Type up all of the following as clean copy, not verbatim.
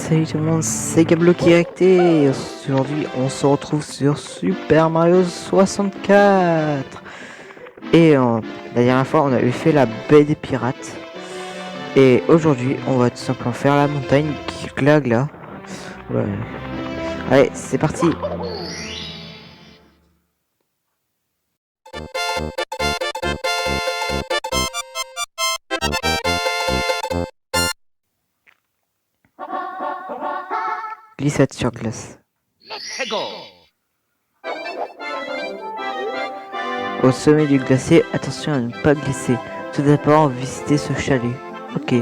Salut tout le monde, c'est Gablo qui est acté. Aujourd'hui, on se retrouve sur Super Mario 64. Et la dernière fois, on avait fait la baie des pirates. Et aujourd'hui, on va tout simplement faire la montagne qui clague là. Ouais. Allez, c'est parti. Glissade sur glace. Au sommet du glacier, attention à ne pas glisser. Tout d'abord, visiter ce chalet. Ok.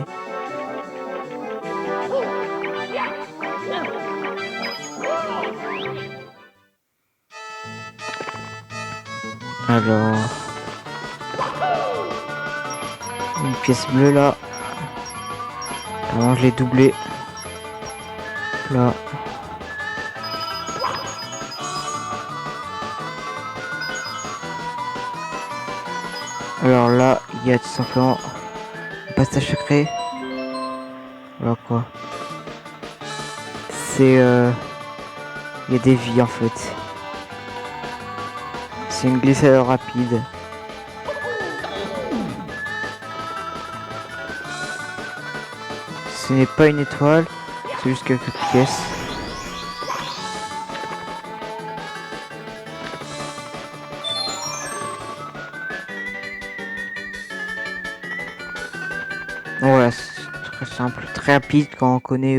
Alors, une pièce bleue là. Alors, je l'ai doublé. Là. Alors là, il y a tout simplement un passage secret. Voilà quoi. C'est il y a des vies en fait. C'est une glissade rapide. Ce n'est pas une étoile, c'est juste quelques pièces. Voilà, c'est très simple, très rapide quand on connaît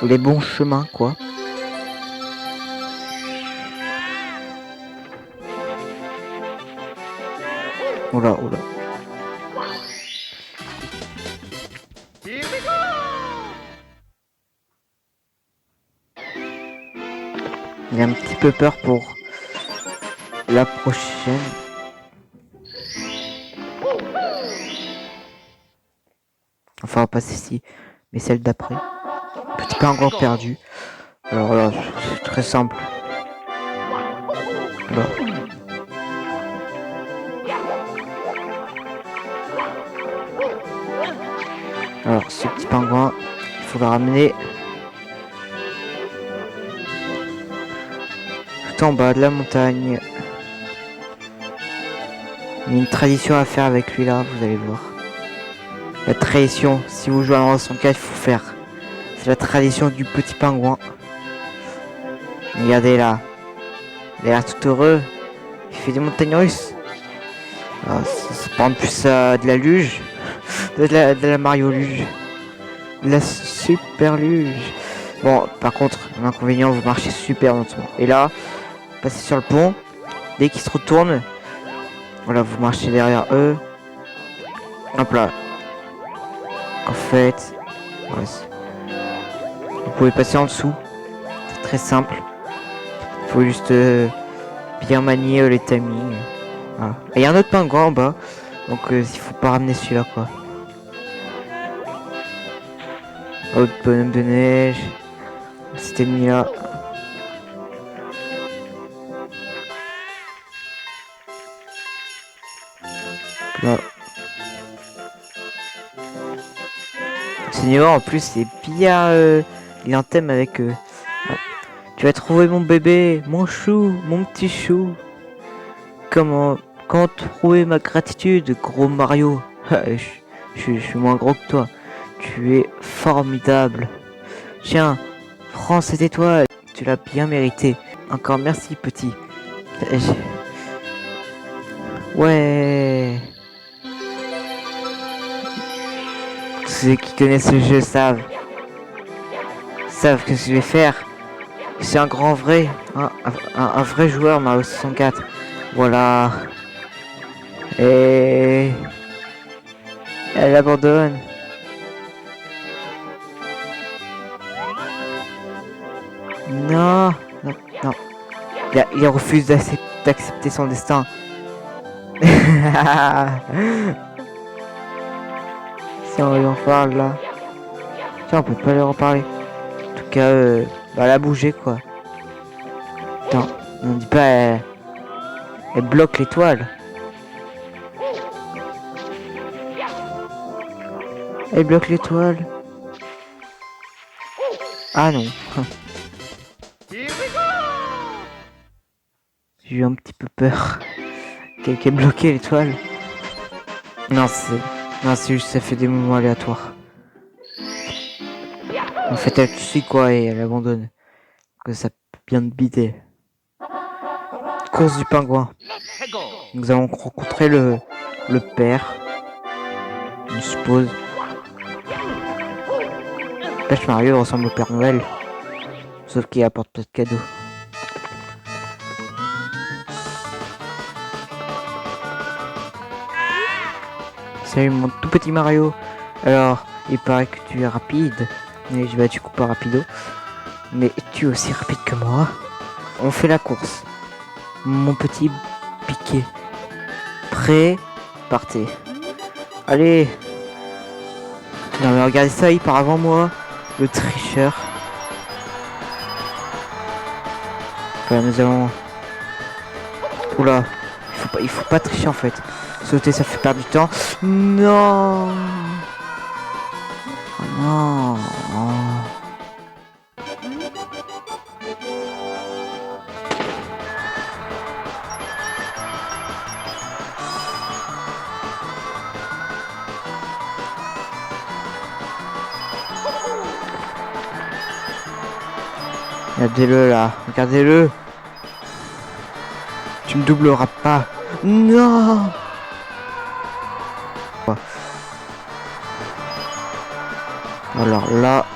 les bons chemins quoi. Oula, oula. J'ai un petit peu peur pour la prochaine. Enfin, pas celle-ci, mais celle d'après. Petit pingouin perdu. Alors là, c'est très simple. Là. Alors, ce petit pingouin, il faut le ramener tout en bas de la montagne. Il y a une tradition à faire avec lui là, vous allez voir. La tradition, si vous jouez à Mario 64, il faut faire. C'est la tradition du petit pingouin. Regardez là. Il a l'air tout heureux. Il fait des montagnes russes. Ah, ça prend plus de la luge. De la Mario luge. De la super luge. Bon, par contre, l'inconvénient, vous marchez super lentement. Et là, passez sur le pont. Dès qu'ils se retournent, voilà, vous marchez derrière eux. Hop là. En fait, ouais, vous pouvez passer en dessous. C'est très simple. Il faut juste bien manier les timings. Voilà. Et il y a un autre pingouin en bas. Donc il faut pas ramener celui-là quoi. Autre bonhomme de neige. Cet ennemi là. Là. Seigneur en plus c'est bien. Il a un thème avec. Tu vas trouver mon bébé, mon chou, mon petit chou. Comment trouver ma gratitude, gros Mario? Je suis moins gros que toi. Tu es formidable. Tiens, prends cette étoile. Tu l'as bien mérité. Encore merci, petit. Ouais. Tous ceux qui connaissent le jeu savent que je vais faire. C'est un grand vrai. Un vrai joueur Mario 64. Voilà. Et elle abandonne. Non, non, non. Il refuse d'accepter son destin. Si on lui en parle là. Tiens, on peut pas lui en parler. En tout cas, bah, elle a bougé quoi. Attends, on dit pas elle bloque l'étoile. Elle bloque l'étoile. Ah non. J'ai eu un petit peu peur. Qu'elle ait bloqué l'étoile. Non, c'est juste ça fait des moments aléatoires. En fait, elle tue quoi et elle abandonne. Que ça vient de bider. Course du pingouin. Nous allons rencontrer le père. Je suppose. Pêche Mario ressemble au Père Noël. Sauf qu'il apporte pas de cadeaux. Salut mon tout petit Mario. Alors, il paraît que tu es rapide. Mais je vais du coup pas rapido. Mais tu es aussi rapide que moi. On fait la course. Mon petit piqué. Prêt, partez. Allez. Non mais regardez ça, il part avant moi. Le tricheur. Voilà, nous allons... Oula. Il faut pas tricher en fait. Sauter, ça fait perdre du temps. Non. Oh non. Regardez-le là, regardez-le. Tu me doubleras pas. Non. Alors là.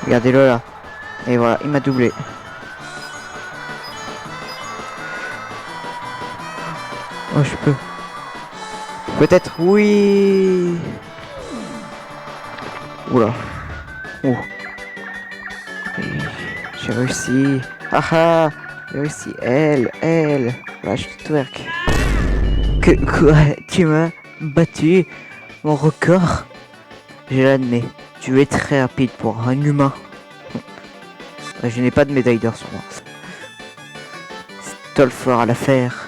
Regardez-le là. Et voilà, il m'a doublé. Oh, je peux. Peut-être, oui. Oula. Oh. J'ai réussi. Haha. J'ai réussi. Elle. Lâche le twerk. Quoi? Tu m'as battu? Mon record? Je l'admets. Tu es très rapide pour un humain. Je n'ai pas de médaille d'or sur moi. Stolf fera l'affaire.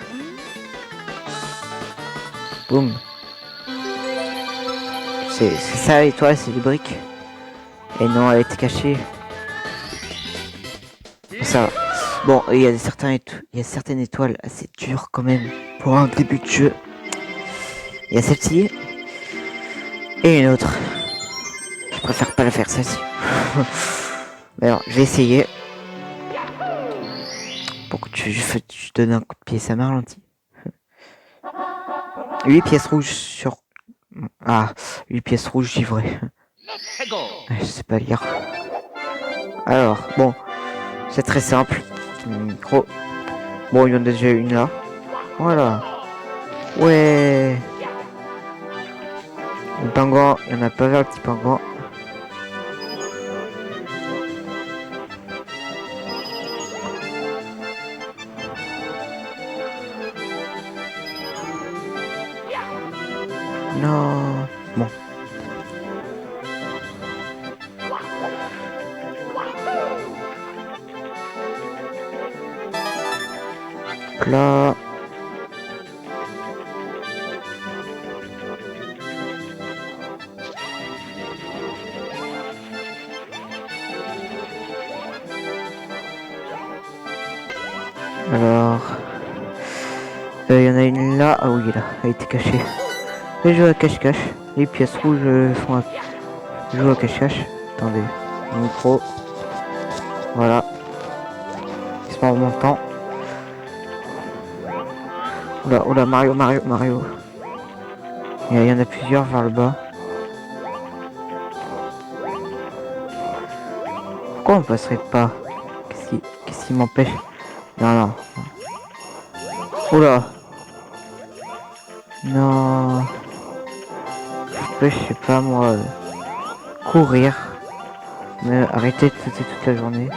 Boum. C'est ça l'étoile, c'est des briques. Et non, elle était cachée. Ça. Bon, il y a certaines étoiles assez dures quand même pour un début de jeu. Il y a celle-ci et une autre. Je préfère pas la faire celle-ci. Mais alors, je vais essayer. Pour que je donne un coup de pied, ça m'a ralenti. 8 pièces rouges sur... Ah, 8 pièces rouges givrées. Je sais pas lire. Alors, bon, c'est très simple. Gros. Bon, il y en a déjà une là. Voilà. Ouais. Le pingouin, il y en a pas vers le petit pingouin. Non. Bon. Là. Alors. Il y en a une là. Ah oui, là. Elle était cachée. Je joue à cache-cache. Les pièces rouges sont à... Je joue à cache-cache. Attendez. Mon micro. Voilà. Il se met en montant. Oula, Mario. Il y en a plusieurs vers le bas. Pourquoi on passerait pas? Qu'est-ce qui m'empêche? Non. Oula. Non. Je sais pas moi. Courir. Mais arrêtez de sauter toute la journée.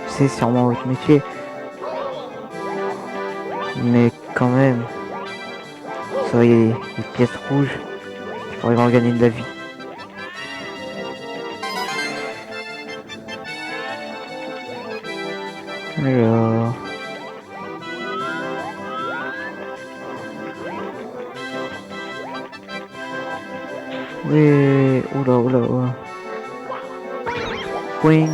C'est sûrement votre métier. Mais quand même. Soyez les pièces rouges. Je pourrais en gagner de la vie. Alors... Oui, oula, oula, oula. Wing.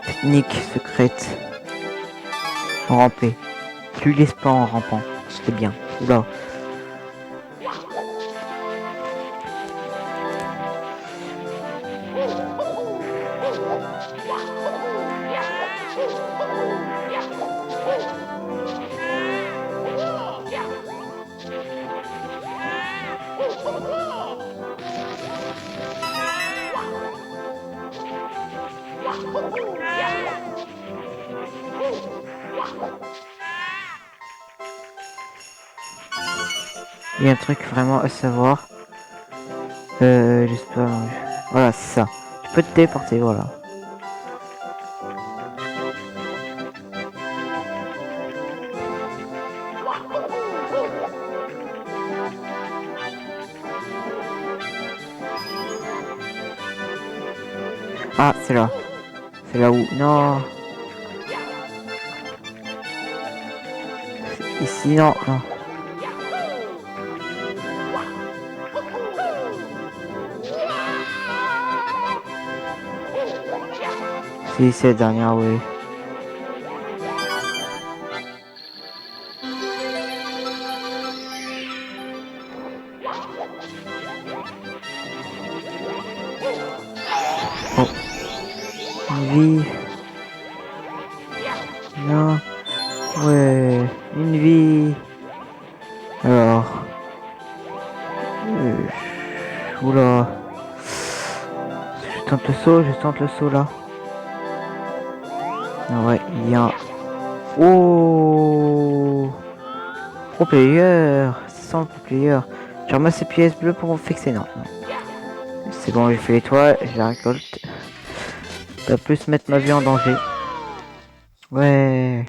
Technique secrète. Ramper. Tu laisses pas en rampant. C'était bien. Oula. Il y a un truc vraiment à savoir. J'espère. Voilà, c'est ça. Tu peux te téléporter, voilà. Ah, c'est là. C'est là où... Non. Ici, non, non. Si, c'est la dernière, oui. Oh. Une vie. Non. Ouais. Une vie. Alors. Oula. Je tente le saut là. Ah ouais, il y a un... Oh, pro player. C'est sans le pro player. Je ramasse ces pièces bleues pour fixer. Non, non. C'est bon, j'ai fait l'étoile, je la récolte. Ça peut se mettre ma vie en danger. Ouais.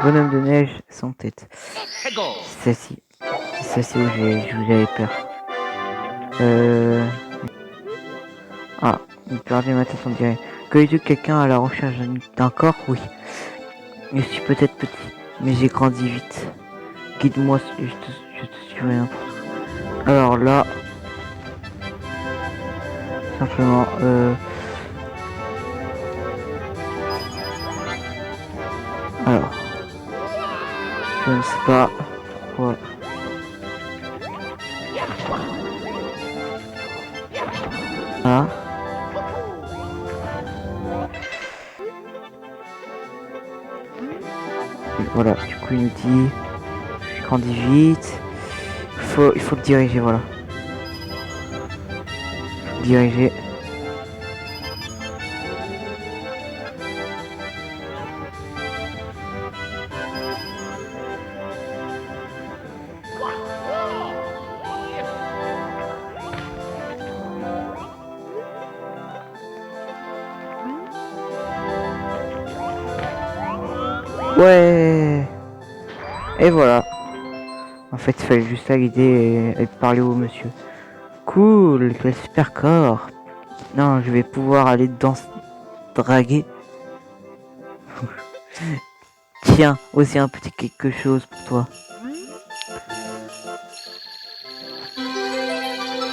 Bonhomme de neige sans tête. C'est celle-ci. C'est celle-ci où j'avais peur. Ah, il perdait ma tête, on dirait. Connais-tu quelqu'un à la recherche d'un corps? Oui. Je suis peut-être petit, mais j'ai grandi vite. Guide-moi, je te suivrai n'importe où. Alors là, simplement, alors, je ne sais pas pourquoi. Ah. Et voilà, du coup il nous dit, je grandis vite. Il faut le diriger, voilà. Diriger. Ouais. Et voilà. En fait, il fallait juste la guider et parler au monsieur. Cool, quel super corps. Non, je vais pouvoir aller draguer. Tiens, aussi un petit quelque chose pour toi.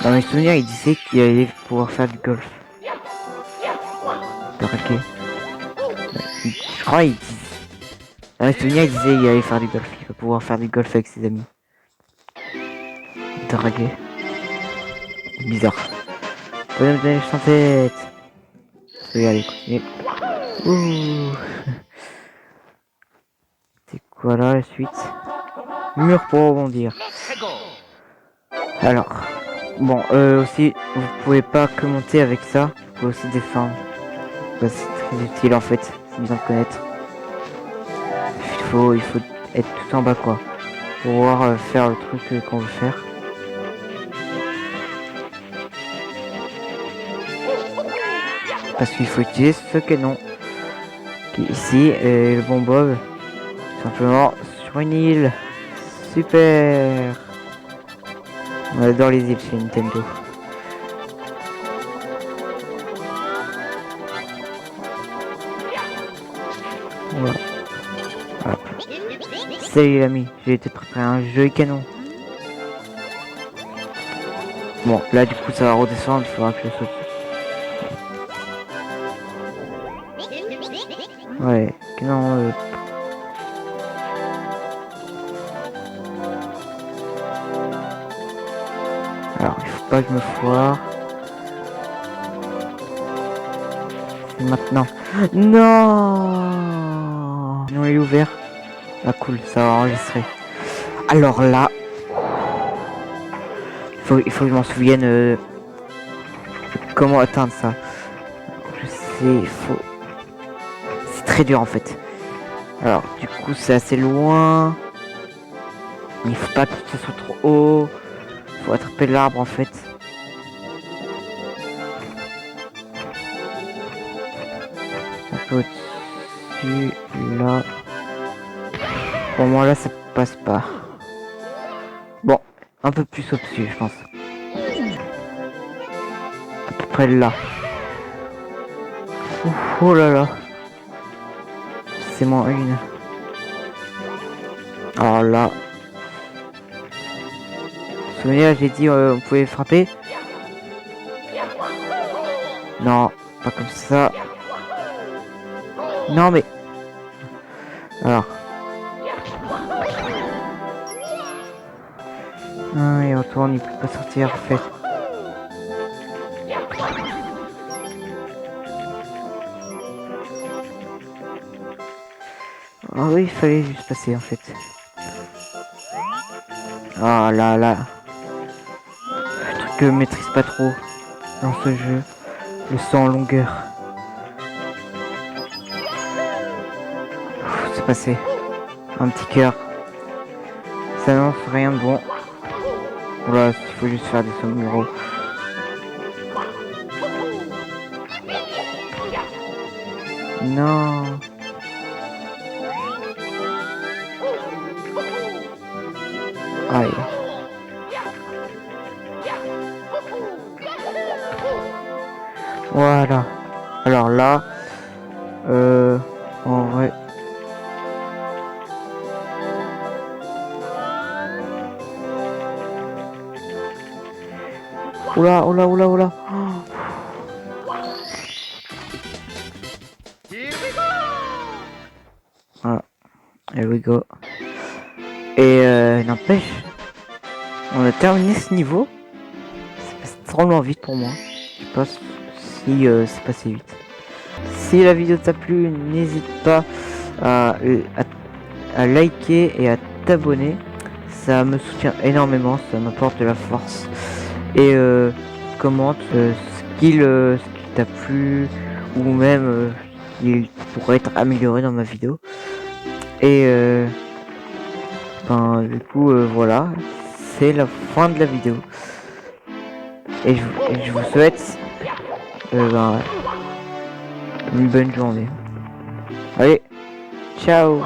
Dans mes souvenirs, il disait qu'il allait pouvoir faire du golf. Draguer. Je crois qu'il disait. Dans mes souvenirs, il disait qu'il allait faire du golf. Il va pouvoir faire du golf avec ses amis. Draguer. Bizarre. Bonhomme de neige sans tête. Je vais aller continuer. Ouh. C'est quoi là la suite? Mur pour rebondir. Alors. Bon, aussi, vous pouvez pas que monter avec ça. Vous pouvez aussi descendre. C'est très utile en fait. C'est bien de connaître. Il faut être tout en bas quoi. Pour pouvoir faire le truc qu'on veut faire. Parce qu'il faut utiliser ce canon qui est ici et le bon Bob simplement sur une île. Super. On adore les îles chez Nintendo. Voilà. Voilà. Salut l'ami, j'ai été préparé un jeu canon. Bon, là du coup ça va redescendre, il faudra que je saute. Ouais, canon. Alors, il faut pas que je me foire. C'est maintenant. Non, il est ouvert. Ah cool, ça va enregistrer. Alors là, il faut que je m'en souvienne comment atteindre ça. Je sais, c'est très dur en fait. Alors du coup c'est assez loin. Il faut pas que ce soit trop haut. Faut attraper l'arbre en fait. Un peu au-dessus, là. Pour moi là ça passe pas. Bon, un peu plus au-dessus je pense. À peu près là. Oh là là. C'est moins une. Alors là. Vous vous souvenez, j'ai dit on pouvait frapper. Non, pas comme ça. Non mais. Alors. Ah, et on tourne, il peut pas sortir en fait. Ah oui, il fallait juste passer en fait. Ah là là. Le truc que je maîtrise pas trop dans ce jeu. Le saut en longueur. C'est passé. Un petit cœur. Ça n'annonce rien de bon. Voilà, il faut juste faire des sauts muraux. Non. Aïe. Voilà. Alors là, en vrai. Oula, oula, oula, oula. Voilà. Here we go. Et n'empêche, on a terminé ce niveau. Ça passe drôlement vite pour moi. Je sais pas si c'est passé vite. Si la vidéo t'a plu, n'hésite pas à liker et à t'abonner. Ça me soutient énormément, ça m'apporte de la force. Et commente ce qu'il t'a plu ou même il pourrait être amélioré dans ma vidéo. Et du coup voilà, c'est la fin de la vidéo. Et je vous souhaite une bonne journée. Allez, ciao.